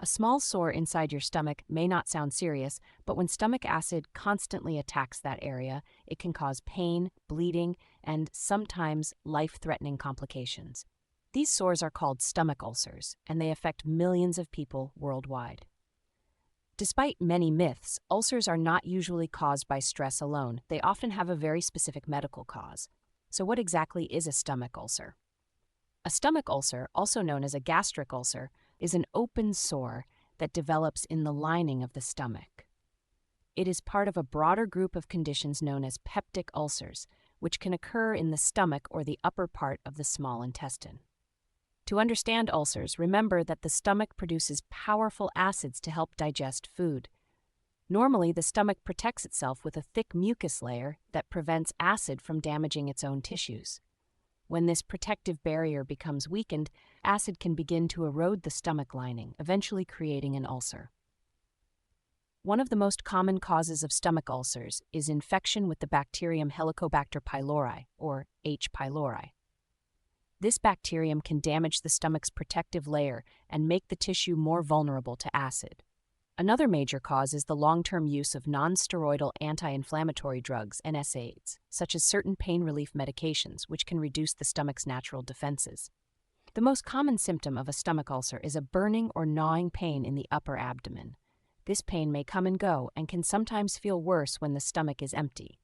A small sore inside your stomach may not sound serious, but when stomach acid constantly attacks that area, it can cause pain, bleeding, and sometimes life-threatening complications. These sores are called stomach ulcers, and they affect millions of people worldwide. Despite many myths, ulcers are not usually caused by stress alone. They often have a very specific medical cause. So what exactly is a stomach ulcer? A stomach ulcer, also known as a gastric ulcer, is an open sore that develops in the lining of the stomach. It is part of a broader group of conditions known as peptic ulcers, which can occur in the stomach or the upper part of the small intestine. To understand ulcers, remember that the stomach produces powerful acids to help digest food. Normally, the stomach protects itself with a thick mucus layer that prevents acid from damaging its own tissues. When this protective barrier becomes weakened, acid can begin to erode the stomach lining, eventually creating an ulcer. One of the most common causes of stomach ulcers is infection with the bacterium Helicobacter pylori, or H. pylori. This bacterium can damage the stomach's protective layer and make the tissue more vulnerable to acid. Another major cause is the long-term use of nonsteroidal anti-inflammatory drugs, NSAIDs, such as certain pain relief medications, which can reduce the stomach's natural defenses. The most common symptom of a stomach ulcer is a burning or gnawing pain in the upper abdomen. This pain may come and go and can sometimes feel worse when the stomach is empty.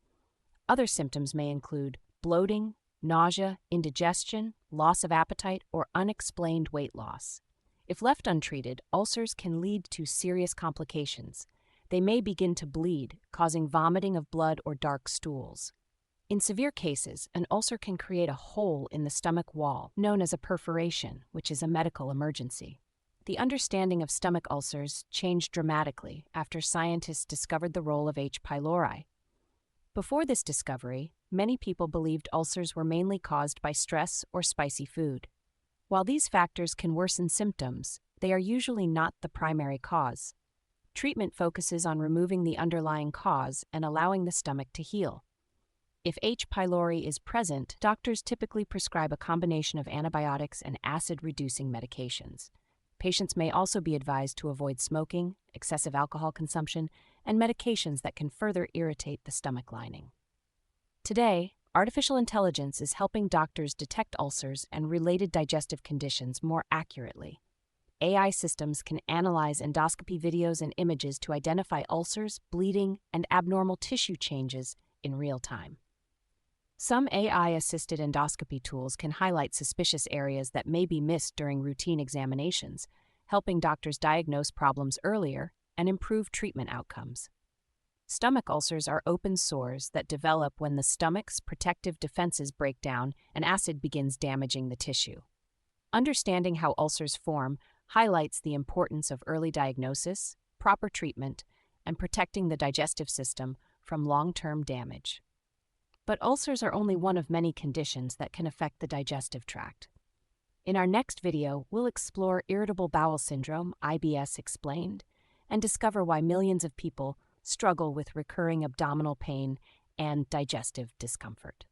Other symptoms may include bloating, nausea, indigestion, loss of appetite, or unexplained weight loss. If left untreated, ulcers can lead to serious complications. They may begin to bleed, causing vomiting of blood or dark stools. In severe cases, an ulcer can create a hole in the stomach wall, known as a perforation, which is a medical emergency. The understanding of stomach ulcers changed dramatically after scientists discovered the role of H. pylori. Before this discovery, many people believed ulcers were mainly caused by stress or spicy food. While these factors can worsen symptoms, they are usually not the primary cause. Treatment focuses on removing the underlying cause and allowing the stomach to heal. If H. pylori is present, doctors typically prescribe a combination of antibiotics and acid-reducing medications. Patients may also be advised to avoid smoking, excessive alcohol consumption, and medications that can further irritate the stomach lining. Today, artificial intelligence is helping doctors detect ulcers and related digestive conditions more accurately. AI systems can analyze endoscopy videos and images to identify ulcers, bleeding, and abnormal tissue changes in real time. Some AI-assisted endoscopy tools can highlight suspicious areas that may be missed during routine examinations, helping doctors diagnose problems earlier and improve treatment outcomes. Stomach ulcers are open sores that develop when the stomach's protective defenses break down and acid begins damaging the tissue. Understanding how ulcers form highlights the importance of early diagnosis, proper treatment, and protecting the digestive system from long-term damage. But ulcers are only one of many conditions that can affect the digestive tract. In our next video, we'll explore irritable bowel syndrome, IBS explained, and discover why millions of people struggle with recurring abdominal pain and digestive discomfort.